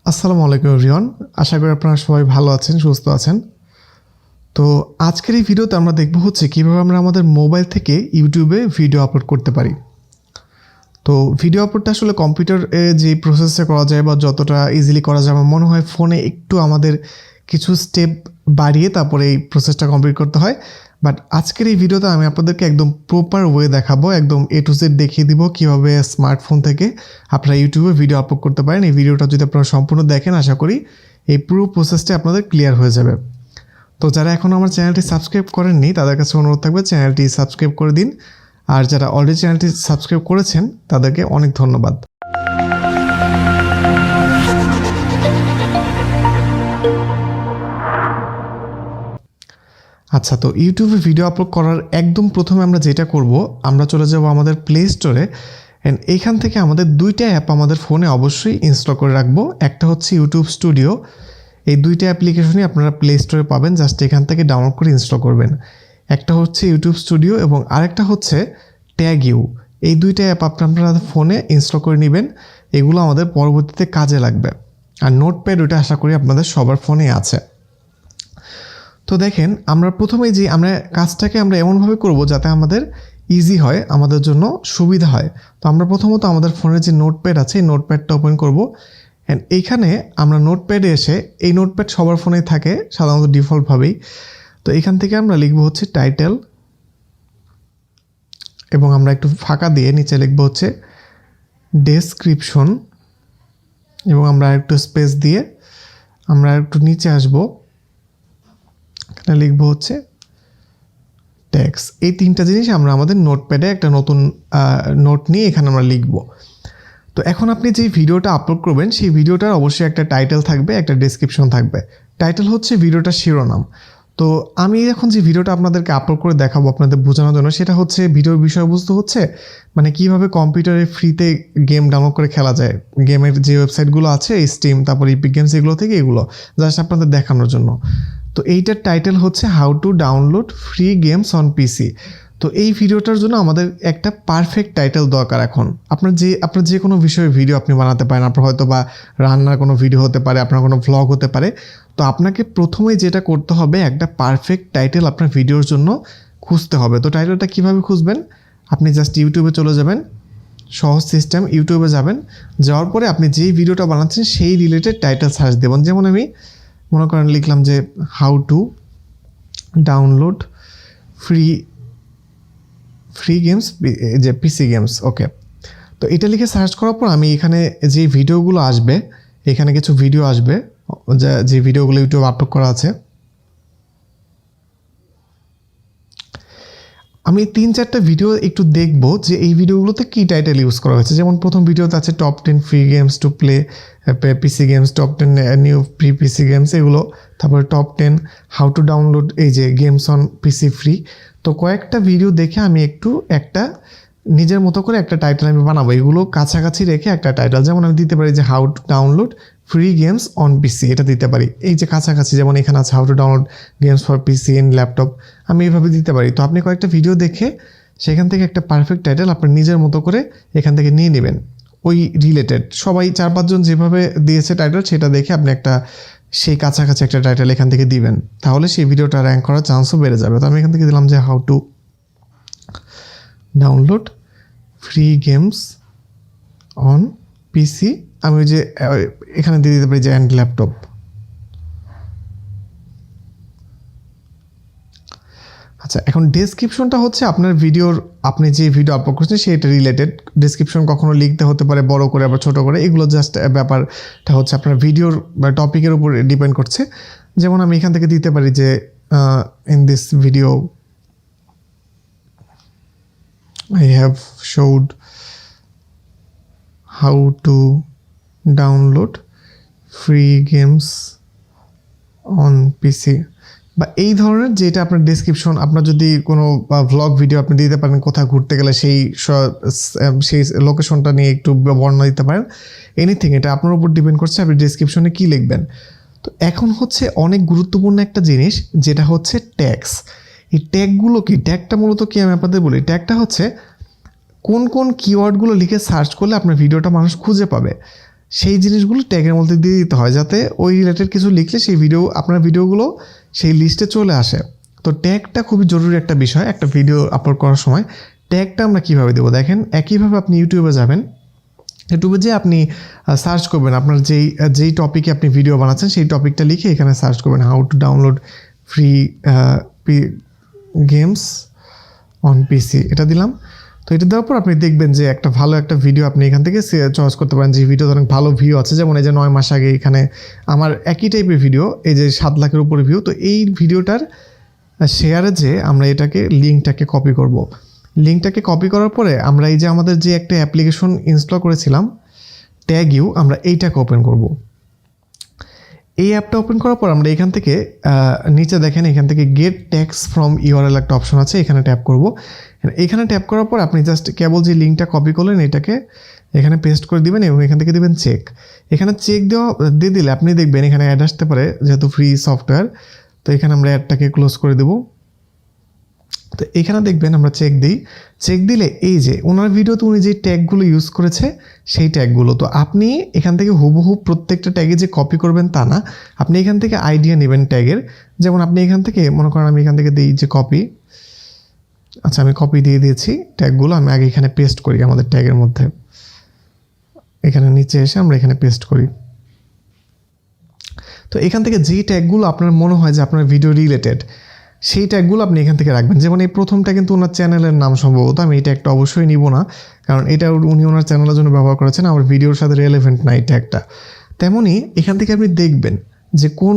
আসসালামু আলাইকুম এভরিওয়ান। আশা করি আপনারা সবাই ভালো আছেন, সুস্থ আছেন। তো আজকের এই ভিডিওতে আমরা দেখব হচ্ছে কীভাবে আমরা আমাদের মোবাইল থেকে ইউটিউবে ভিডিও আপলোড করতে পারি। তো ভিডিও আপলোডটা আসলে কম্পিউটারে যে প্রসেসে করা যায় বা যতটা ইজিলি করা যায় আমার মনে হয় ফোনে একটু আমাদের কিছু স্টেপ বাড়িয়ে তারপরে এই প্রসেসটা কমপ্লিট করতে হয়। বাট আজকের এই ভিডিওতে আমি আপনাদেরকে একদম প্রপার ওয়ে দেখাবো, একদম A to Z দেখিয়ে দিব কীভাবে স্মার্টফোন থেকে আপনারা ইউটিউবে ভিডিও আপলোড করতে পারেন। এই ভিডিওটা যদি আপনারা সম্পূর্ণ দেখেন আশা করি এই পুরো প্রসেসটা আপনাদের ক্লিয়ার হয়ে যাবে। তো যারা এখন আমার চ্যানেলটি সাবস্ক্রাইব করেননি তাদের কাছে অনুরোধ থাকবে চ্যানেলটি সাবস্ক্রাইব করে দিন, আর যারা অলরেডি চ্যানেলটি সাবস্ক্রাইব করেছেন তাদেরকে অনেক ধন্যবাদ। আচ্ছা, তো ইউটিউবে ভিডিও আপলোড করার একদম প্রথমে আমরা যেটা করব, আমরা চলে যাব আমাদের প্লে স্টোরে। অ্যান্ড এইখান থেকে আমাদের দুইটা অ্যাপ আমাদের ফোনে অবশ্যই ইনস্টল করে রাখবো। একটা হচ্ছে ইউটিউব স্টুডিও, এই দুইটা অ্যাপ্লিকেশনই আপনারা প্লে স্টোরে পাবেন, জাস্ট এখান থেকে ডাউনলোড করে ইনস্টল করবেন। একটা হচ্ছে ইউটিউব স্টুডিও এবং আরেকটা হচ্ছে ট্যাগ ইউ। এই দুইটা অ্যাপ আপনারা ফোনে ইনস্টল করে নেবেন, এগুলো আমাদের পরবর্তীতে কাজে লাগবে। আর নোটপ্যাড ওইটা আশা করি আপনাদের সবার ফোনে আছে। তো দেখেন, আমরা প্রথমেই যে আমরা কাজটাকে আমরা এমনভাবে করব যাতে আমাদের ইজি হয়, আমাদের জন্য সুবিধা হয়। তো আমরা প্রথমত আমাদের ফোনের যে নোটপ্যাড আছে এই নোটপ্যাডটা ওপেন করব। অ্যান্ড এইখানে আমরা নোটপ্যাডে এসে, এই নোটপ্যাড সবার ফোনেই থাকে সাধারণত ডিফল্টভাবেই। তো এখান থেকে আমরা লিখব হচ্ছে টাইটেল, এবং আমরা একটু ফাঁকা দিয়ে নিচে লিখব হচ্ছে ডেসক্রিপশন, এবং আমরা একটু স্পেস দিয়ে আমরা একটু নিচে আসবো, এখানে লিখবো হচ্ছে ট্যাক্স। এই তিনটা জিনিস আমরা আমাদের নোটপ্যাডে একটা নতুন নোট নিয়ে এখানে আমরা লিখব। তো এখন আপনি যে ভিডিওটা আপলোড করবেন সেই ভিডিওটার অবশ্যই একটা টাইটেল থাকবে, একটা ডেসক্রিপশন থাকবে। টাইটেল হচ্ছে ভিডিওটার শিরোনাম। তো আমি এখন যে ভিডিওটা আপনাদেরকে আপলোড করে দেখাবো আপনাদের বোঝানোর জন্য, সেটা হচ্ছে ভিডিওর বিষয়বস্তু হচ্ছে মানে কীভাবে কম্পিউটারে ফ্রিতে গেম ডাউনলোড করে খেলা যায়। গেমের যে ওয়েবসাইটগুলো আছে স্টিম, তারপর ইপিক গেমস, এগুলো থেকে এগুলো জাস্ট আপনাদের দেখানোর জন্য। তো এইটার টাইটেল হচ্ছে how to download free games on PC. তো এই ভিডিওটার জন্য আমাদের একটা পারফেক্ট টাইটেল দরকার। এখন আপনার যে কোনো বিষয়ে ভিডিও আপনি বানাতে পারেন, আপনার হয়তো বা রান্নার কোনো ভিডিও হতে পারে, আপনার কোনো ভ্লগ হতে পারে। তো আপনাকে প্রথমেই যেটা করতে হবে, একটা পারফেক্ট টাইটেল আপনার ভিডিওর জন্য খুঁজতে হবে। তো টাইটেলটা কীভাবে খুঁজবেন, আপনি জাস্ট ইউটিউবে চলে যাবেন, সহজ সিস্টেম, ইউটিউবে যাবেন, যাওয়ার পরে আপনি যেই ভিডিওটা বানাচ্ছেন সেই রিলেটেড টাইটেল সার্চ দেবেন। যেমন আমি মনে করেন লিখলাম যে how to download free games, যে পিসি গেমস, ওকে। তো এটা লিখে সার্চ করার পর আমি এখানে যে ভিডিওগুলো আসবে, এখানে কিছু ভিডিও আসবে যে ভিডিওগুলো ইউটিউব আপলোড করা আছে। আমি 3-4টা ভিডিও একটু দেখব যে এই ভিডিওগুলোতে কী টাইটেল ইউজ করা হয়েছে। যেমন প্রথম ভিডিওতে আছে top 10 free games to play PC games, top 10 new free PC games, এগুলো। তারপরে টপ 10 হাউ টু ডাউনলোড এই যে গেমস অন পিসি ফ্রি। তো কয়েকটা ভিডিও দেখে আমি একটু একটা নিজের মতো করে একটা টাইটেল আমি বানাবো, এগুলো কাছাকাছি রেখে একটা টাইটেল। যেমন আমি দিতে পারি যে how to download free games on PC, এটা দিতে পারি। এই যে কাছাকাছি, যেমন এখানে আছে how to download games for PC in laptop, আমি এইভাবে দিতে পারি। তো আপনি কয়েকটা ভিডিও দেখে সেখান থেকে একটা পারফেক্ট টাইটেল আপনার নিজের মতো করে এখান থেকে নিয়ে নেবেন। ওই রিলেটেড সবাই 4-5 জন যেভাবে দিয়েছে টাইটেল, সেটা দেখে আপনি একটা সেই কাছাকাছি একটা টাইটেল এখান থেকে দিবেন, তাহলে সেই ভিডিওটা র্যাঙ্ক করার চান্সও বেড়ে যাবে। তো আমি এখান থেকে দিলাম যে how to download free games on PC. আমি ওই যে এখানে দিয়ে দিতে পারি যে অ্যান্ড ল্যাপটপ। আচ্ছা, এখন ডেসক্রিপশনটা হচ্ছে আপনার ভিডিওর, আপনি যে ভিডিও আপলোড করছেন সেটা রিলেটেড। ডেসক্রিপশন কখনো লিখতে হতে পারে বড় করে আবার ছোটো করে, এগুলো জাস্ট ব্যাপারটা হচ্ছে আপনার ভিডিওর বা টপিকের উপর ডিপেন্ড করছে। যেমন আমি এখান থেকে দিতে পারি যে in this video I have showed how to download free games on PC, বা এই ধরনের যেটা আপনার ডেসক্রিপশন। আপনার যদি কোনো ভ্লগ ভিডিও আপনি দিতে পারেন, কোথাও ঘুরতে গেলে সেই লোকেশনটা নিয়ে একটু বর্ণনা দিতে পারেন, এনিথিং, এটা আপনার উপর ডিপেন্ড করছে আপনি ডেসক্রিপশনে কী লিখবেন। তো এখন হচ্ছে অনেক গুরুত্বপূর্ণ একটা জিনিস, যেটা হচ্ছে ট্যাগস। এই ট্যাগগুলো কি, ট্যাগটা মূলত কি আমি আপনাদের বলি। ট্যাগটা হচ্ছে কোন কোন কিওয়ার্ডগুলো লিখে সার্চ করলে আপনার ভিডিওটা মানুষ খুঁজে পাবে। সেই জিনিসগুলো ট্যাগের মধ্যে দিয়ে দিতে হয়, যাতে ওই রিলেটেড কিছু লিখলে সেই ভিডিও আপনার ভিডিওগুলো সেই লিস্টে চলে আসে। তো ট্যাগটা খুবই জরুরি একটা বিষয় একটা ভিডিও আপলোড করার সময়। ট্যাগটা আমরা কীভাবে দেবো দেখেন, একইভাবে আপনি ইউটিউবে যাবেন, ইউটিউবে যে আপনি সার্চ করবেন আপনার যেই টপিকে আপনি ভিডিও বানাচ্ছেন সেই টপিকটা লিখে এখানে সার্চ করবেন how to download free games on PC, এটা দিলাম। তো এটা দেওয়ার পর আপনি দেখবেন যে একটা ভালো একটা ভিডিও আপনি এখান থেকে চয়েস করতে পারেন, যে ভিডিওতে অনেক ভালো ভিউ আছে। যেমন এই যে 9 মাস আগে এখানে আমার একই টাইপের ভিডিও, এই যে 7 লাখের উপরে ভিউ। তো এই ভিডিওটার শেয়ারে যে আমরা এটাকে লিঙ্কটাকে কপি করব। লিঙ্কটাকে কপি করার পরে আমরা এই যে আমাদের যে একটা অ্যাপ্লিকেশন ইনস্টল করেছিলাম ট্যাগ ইউ, আমরা এইটাকে ওপেন করব। এই অ্যাপটা ওপেন করার পর আমরা এখান থেকে নিচে দেখেন এখান থেকে গেট ট্যাগস ফ্রম ইউআরএল একটা অপশন আছে, এখানে ট্যাপ করব। এখানে ট্যাপ করার পর আপনি জাস্ট কেবল যে লিঙ্কটা কপি করলেন এটাকে এখানে পেস্ট করে দিবেন এবং এখান থেকে দিবেন চেক। এখানে চেক দিয়ে দিলে আপনি দেখবেন এখানে অ্যাড আসতে পারে, যেহেতু ফ্রি সফটওয়্যার। তো এখানে আমরা অ্যাডটাকে ক্লোজ করে দেবো। তো এখানে দেখবেন আমরা চেক দিলে এই যে ওনার ভিডিওতে উনি যে ট্যাগগুলো ইউজ করেছে সেই ট্যাগগুলো। তো আপনি এখান থেকে হুবহু প্রত্যেকটা ট্যাগে যে কপি করবেন তা না, আপনি এখান থেকে আইডিয়া নেবেন ট্যাগের। যেমন আপনি এখান থেকে মনে করেন আমি এখান থেকে দিই যে কপি, আচ্ছা আমি কপি দিয়ে দিয়েছি ট্যাগগুলো, আমি আগে এখানে পেস্ট করি আমাদের ট্যাগের মধ্যে, এখানে নিচে এসে আমরা এখানে পেস্ট করি। তো এখান থেকে যেই ট্যাগগুলো আপনার মনে হয় যে আপনার ভিডিও রিলেটেড সেই ট্যাগগুলো আপনি এখান থেকে রাখবেন। যেমন এই প্রথমটা কিন্তু ওনার চ্যানেলের নাম সম্ভবত, আমি এই ট্যাগটা অবশ্যই নিব না, কারণ এটা উনি ওনার চ্যানেলের জন্য ব্যবহার করেছেন, আমার ভিডিওর সাথে রিলেভেন্ট না এই ট্যাগটা। তেমনই এখান থেকে আপনি দেখবেন যে কোন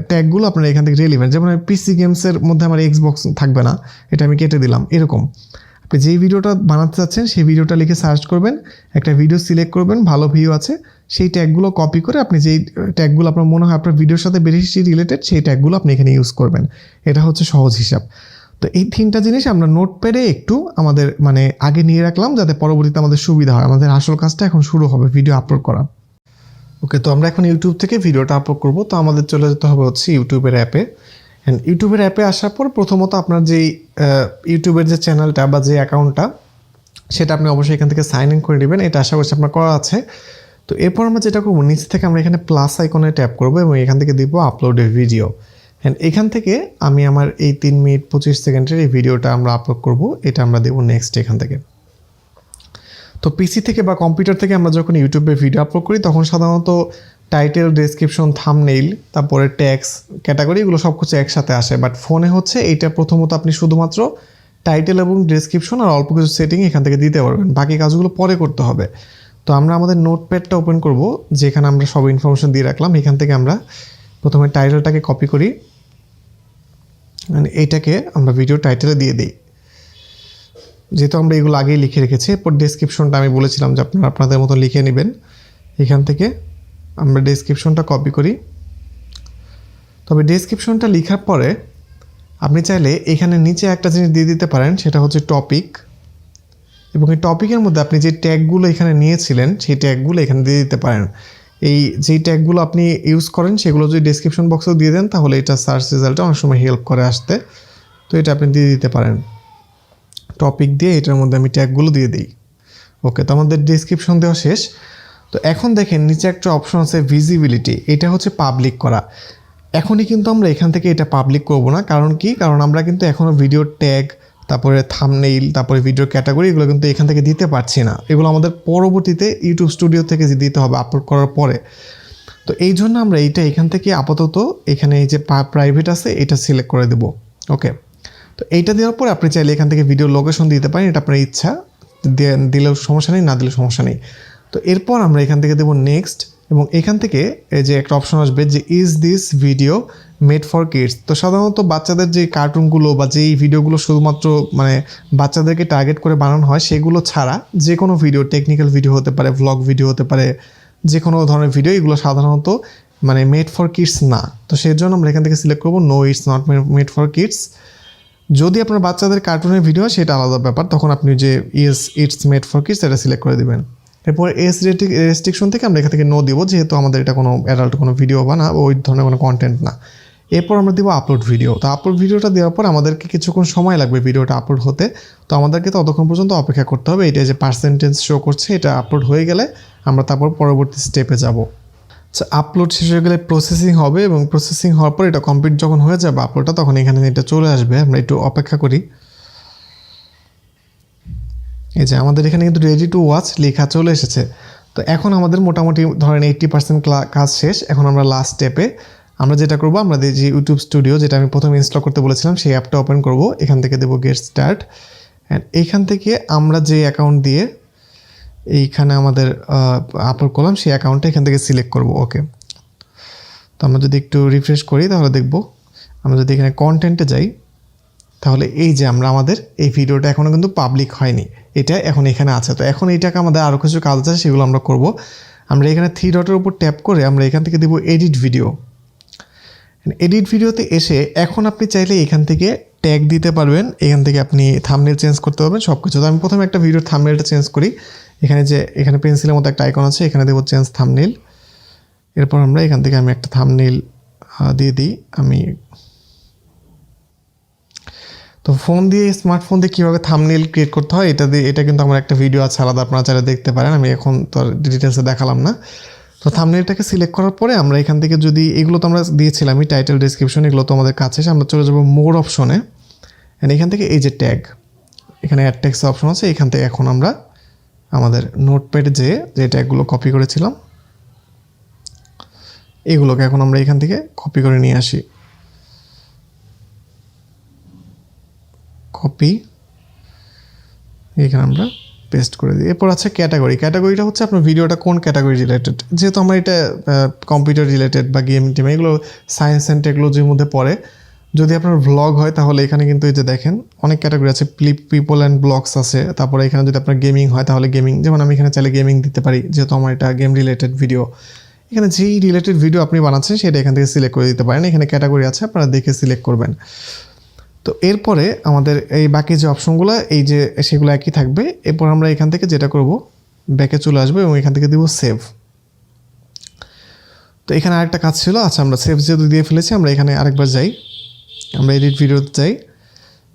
ট্যাগগুলো আপনার এখান থেকে রিলেভেন্ট। যেমন পিসি গেমসের মধ্যে আমার এক্সবক্স থাকবে না, এটা আমি কেটে দিলাম। এরকম আপনি যেই ভিডিওটা বানাতে চাচ্ছেন সেই ভিডিওটা লিখে সার্চ করবেন, একটা ভিডিও সিলেক্ট করবেন ভালো ভিউ আছে, সেই ট্যাগগুলো কপি করে আপনি যেই ট্যাগগুলো আপনার মনে হয় আপনার ভিডিওর সাথে বেশি রিলেটেড সেই ট্যাগগুলো আপনি এখানে ইউজ করবেন। এটা হচ্ছে সহজ হিসাব। তো এই 3টা জিনিস আমরা নোটপ্যাডে একটু আমাদের মানে আগে নিয়ে রাখলাম, যাতে পরবর্তীতে আমাদের সুবিধা হয়। আমাদের আসল কাজটা এখন শুরু হবে, ভিডিও আপলোড করা। ওকে, তো আমরা এখন ইউটিউব থেকে ভিডিওটা আপলোড করব। তো আমাদের চলে যেতে হবে হচ্ছে ইউটিউবের অ্যাপে। অ্যান্ড ইউটিউবের অ্যাপে আসার পর প্রথমত আপনার যেই ইউটিউবের যে চ্যানেলটা বা যে অ্যাকাউন্টটা সেটা আপনি অবশ্যই এখান থেকে সাইন ইন করে নেবেন, এটা আশা করছি আপনার করা আছে। তো এরপর আমরা যেটা করবো, নিচ থেকে আমরা এখানে প্লাস আইকনে ট্যাপ করবো এবং এখান থেকে দিব আপলোড এ ভিডিও। অ্যান্ড এখান থেকে আমি আমার এই 3 মিনিট 25 সেকেন্ডের এই ভিডিওটা আমরা আপলোড করব, এটা আমরা দেবো নেক্সট এখান থেকে। তো পিসি থেকে বা কম্পিউটার থেকে আমরা যখন ইউটিউবে ভিডিও আপলোড করি তখন সাধারণত টাইটেল, ডেসক্রিপশন, থাম্বনেইল, তারপরে ট্যাগস, ক্যাটাগরি এগুলো সব কিছু একসাথে আসে। বাট ফোনে হচ্ছে এইটা প্রথমত আপনি শুধুমাত্র টাইটেল এবং ডেসক্রিপশন আর অল্প কিছু সেটিং এখান থেকে দিতে পারবেন, বাকি কাজগুলো পরে করতে হবে। তো আমরা আমাদের নোটপ্যাডটা ওপেন করব, যেখানে আমরা সব ইনফরমেশন দিয়ে রাখলাম। এখান থেকে আমরা প্রথমে টাইটেলটাকে কপি করি, এইটাকে আমরা ভিডিও টাইটেলে দিয়ে দিই, যেহেতু আমরা এগুলো আগেই লিখে রেখেছি। এরপর ডেসক্রিপশনটা আমি বলেছিলাম যে আপনারা আপনাদের মতো লিখে নেবেন। এখান থেকে আমরা ডেসক্রিপশনটা কপি করি। তবে ডেসক্রিপশনটা লেখার পরে আপনি চাইলে এখানে নিচে একটা জিনিস দিয়ে দিতে পারেন, সেটা হচ্ছে টপিক। এবং এই টপিকের মধ্যে আপনি যে ট্যাগগুলো এখানে নিয়েছিলেন সেই ট্যাগগুলো এখানে দিয়ে দিতে পারেন। এই যেই ট্যাগগুলো আপনি ইউজ করেন সেগুলো যদি ডেসক্রিপশন বক্সেও দিয়ে দেন তাহলে এটা সার্চ রেজাল্টে অনেক সময় হেল্প করে আসতে। তো এটা আপনি দিয়ে দিতে পারেন টপিক দিয়ে, এটার মধ্যে আমি ট্যাগগুলো দিয়ে দিই। ওকে, তো আমাদের ডেসক্রিপশন দেওয়া শেষ। তো এখন দেখেন নিচে একটা অপশন আছে ভিজিবিলিটি, এটা হচ্ছে পাবলিক করা। এখনই কিন্তু আমরা এখান থেকে এটা পাবলিক করব না, কারণ কি, কারণ আমরা কিন্তু এখনও ভিডিওর ট্যাগ, তারপরে থাম্বনেইল, তারপরে ভিডিওর ক্যাটাগরি এগুলো কিন্তু এখান থেকে দিতে পারছি না। এগুলো আমাদের পরবর্তীতে ইউটিউব স্টুডিও থেকে দিতে হবে আপলোড করার পরে। তো এই জন্য আমরা এইটা এখান থেকে আপাতত এখানে এই যে প্রাইভেট আছে এটা সিলেক্ট করে দেব। ওকে, তো এইটা দেওয়ার পর আপনি চাইলে এখান থেকে ভিডিও লোকেশন দিতে পারেন, এটা আপনার ইচ্ছা, দিলেও সমস্যা নেই, না দিলেও সমস্যা নেই। তো এরপর আমরা এখান থেকে দেবো নেক্সট, এবং এখান থেকে এই যে একটা অপশন আসবে যে is this video made for kids. তো সাধারণত বাচ্চাদের যে কার্টুনগুলো বা যেই ভিডিওগুলো শুধুমাত্র মানে বাচ্চাদেরকে টার্গেট করে বানানো হয় সেগুলো ছাড়া যে কোনো ভিডিও, টেকনিক্যাল ভিডিও হতে পারে, ভ্লগ ভিডিও হতে পারে, যে কোনো ধরনের ভিডিও, এগুলো সাধারণত মানে মেড ফর কিডস না। তো সেই জন্য আমরা এখান থেকে সিলেক্ট করবো no it's not made for kids. যদি আপনার বাচ্চাদের কার্টুনের ভিডিও হয় সেটা আলাদা ব্যাপার, তখন আপনি যে yes it's made for kids এটা সিলেক্ট করে দেবেন। এরপর রেস্ট্রিকশন থেকে আমরা এখান থেকে নো দিব, যেহেতু আমাদের এটা কোনো অ্যাডাল্ট কোনো ভিডিও বা না, ওই ধরনের কোনো কন্টেন্ট না। এরপর আমরা দেবো আপলোড ভিডিও। তো আপলোড ভিডিওটা দেওয়ার পর আমাদেরকে কিছুক্ষণ সময় লাগবে ভিডিওটা আপলোড হতে, তো আমাদেরকে ততক্ষণ পর্যন্ত অপেক্ষা করতে হবে। এটা যে পার্সেন্টেজ শো করছে এটা আপলোড হয়ে গেলে আমরা তারপর পরবর্তী স্টেপে যাব। আচ্ছা, আপলোড শেষ হয়ে গেলে প্রসেসিং হবে এবং প্রসেসিং হওয়ার পর এটা কমপ্লিট যখন হয়ে যাবে আপলোডটা, তখন এখানে এটা চলে আসবে। আমরা একটু অপেক্ষা করি। এই যে আমাদের এখানে কিন্তু রেডি টু ওয়াচ লেখা চলে এসেছে। তো এখন আমাদের মোটামুটি ধরেন 80% কাজ শেষ। এখন আমরা লাস্ট স্টেপে আমরা যেটা করব, আমরা যে ইউটিউব স্টুডিও যেটা আমি প্রথমে ইনস্টল করতে বলেছিলাম সেই অ্যাপটা ওপেন করব। এখান থেকে দেবো গেট স্টার্ট, অ্যান্ড এইখান থেকে আমরা যে অ্যাকাউন্ট দিয়ে এইখানে আমাদের আপলোড করলাম সেই অ্যাকাউন্টটা এখান থেকে সিলেক্ট করব। ওকে, তো আমরা যদি একটু রিফ্রেশ করি তাহলে দেখব, আমরা যদি এখানে কন্টেন্টে যাই তাহলে এই যে আমাদের এই ভিডিওটা এখনও কিন্তু পাবলিক হয়নি, এটা এখন এখানে আছে। তো এখন এইটাকে আমাদের আরও কিছু কাজ আছে, সেগুলো আমরা করব। আমরা এখানে 3 ডটের উপর ট্যাপ করে আমরা এখান থেকে দেবো এডিট ভিডিও। এডিট ভিডিওতে এসে এখন আপনি চাইলে এখান থেকে ট্যাগ দিতে পারবেন, এখান থেকে আপনি থাম্বনেল চেঞ্জ করতে পারবেন সব কিছু। তো আমি প্রথমে একটা ভিডিওর থাম্বনেলটা চেঞ্জ করি। এখানে পেন্সিলের মতো একটা আইকন আছে, এখানে দেবো চেঞ্জ থাম্বনেল। এরপর আমরা এখান থেকে আমি একটা থাম্বনেল দিয়ে দিই। তো ফোন দিয়ে, স্মার্টফোন দিয়ে কীভাবে থাম্বনেল ক্রিয়েট করতে হয় এটা কিন্তু আমার একটা ভিডিও আছে আলাদা, আপনারা চাইলে দেখতে পারেন। আমি এখন তো ডিটেলসে দেখালাম না। তো থাম্বনেলটাকে সিলেক্ট করার পরে আমরা এখান থেকে যদি এগুলো তো আমরা দিয়েছিলাম টাইটেল, ডেসক্রিপশন, এগুলো তো আমাদের কাছে, আমরা চলে যাবো মোর অপশনে। অ্যান্ড এখান থেকে এই যে ট্যাগ, এখানে অ্যাড টেক্সট অপশন আছে, এখান থেকে এখন আমরা আমাদের নোটপ্যাডে যে ট্যাগগুলো কপি করেছিলাম এগুলোকে এখন আমরা এখান থেকে কপি করে নিয়ে আসি। কপি, এখানে আমরা পেস্ট করে দিই। এরপর আছে ক্যাটাগরিটা হচ্ছে আপনার ভিডিওটা কোন ক্যাটাগরি রিলেটেড। যেহেতু আমরা এটা কম্পিউটার রিলেটেড বা গেমিং টিম, এগুলো সায়েন্স অ্যান্ড টেকনোলজির মধ্যে পড়ে। যদি আপনার ভ্লগ হয় তাহলে এখানে কিন্তু এই যে দেখেন অনেক ক্যাটাগরি আছে, পিপল অ্যান্ড ব্লগস আছে। তারপরে এখানে যদি আপনার গেমিং হয় তাহলে গেমিং, যেমন আমি এখানে চাইলে গেমিং দিতে পারি, যেহেতু আমার এটা গেম রিলেটেড ভিডিও। এখানে যেই রিলেটেড ভিডিও আপনি বানাচ্ছেন সেটা এখান থেকে সিলেক্ট করে দিতে পারেন। এখানে ক্যাটাগরি আছে, আপনারা দেখে সিলেক্ট করবেন। তো এরপরে আমাদের এই বাকি যে অপশনগুলো সেগুলো একই থাকবে। এরপর আমরা এখান থেকে যেটা করব, ব্যাকে চলে আসবো এবং এখান থেকে দিব সেভ। তো এখানে আরেকটা কাজ ছিল। আচ্ছা, আমরা সেভ যেহেতু দিয়ে ফেলেছি, আমরা এখানে আরেকবার যাই, আমরা এডিট ভিডিওতে যাই।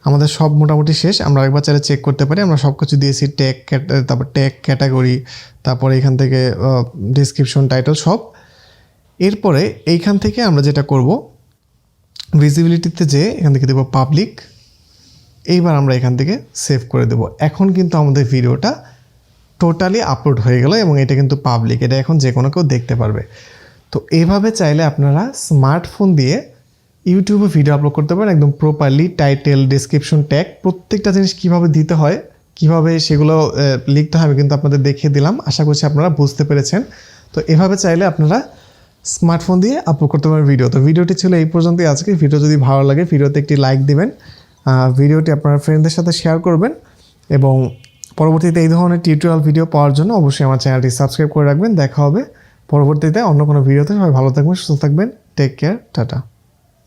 আমাদের সব মোটামুটি শেষ। আমরা আরেকবার চাইলে চেক করতে পারি, আমরা সব কিছু দিয়েছি, তারপর ট্যাগ, ক্যাটাগরি, তারপরে এখান থেকে ডেসক্রিপশন, টাইটেল সব। এরপরে এইখান থেকে আমরা যেটা করব, ভিজিবিলিটিতে যে এখান থেকে দেবো পাবলিক। এইবার আমরা এখান থেকে সেভ করে দেব। এখন কিন্তু আমাদের ভিডিওটা টোটালি আপলোড হয়ে গেল এবং এটা কিন্তু পাবলিক, এটা এখন যে কোনো কেউ দেখতে পারবে। তো এইভাবে চাইলে আপনারা স্মার্টফোন দিয়ে ইউটিউবে ভিডিও আপলোড করতে পারেন একদম প্রপারলি। টাইটেল, ডেসক্রিপশন, ট্যাগ, প্রত্যেকটা জিনিস কীভাবে দিতে হয়, কীভাবে সেগুলো লিখতে হয় আমি কিন্তু আপনাদের দেখিয়ে দিলাম। আশা করছি আপনারা বুঝতে পেরেছেন। তো এভাবে চাইলে আপনারা স্মার্টফোন দিয়ে আপলোড করতে পারেন ভিডিও। তো ভিডিওটি ছিল এই পর্যন্তই আজকে। ভিডিও যদি ভালো লাগে ভিডিওতে একটি লাইক দিবেন, ভিডিওটি আপনার ফ্রেন্ডদের সাথে শেয়ার করবেন এবং পরবর্তীতে এই ধরনের টিউটোরিয়াল ভিডিও পাওয়ার জন্য অবশ্যই আমার চ্যানেলটি সাবস্ক্রাইব করে রাখবেন। দেখা হবে পরবর্তীতে অন্য কোনো ভিডিওতে। সবাই ভালো থাকবেন, সুস্থ থাকবেন। Take care, tata.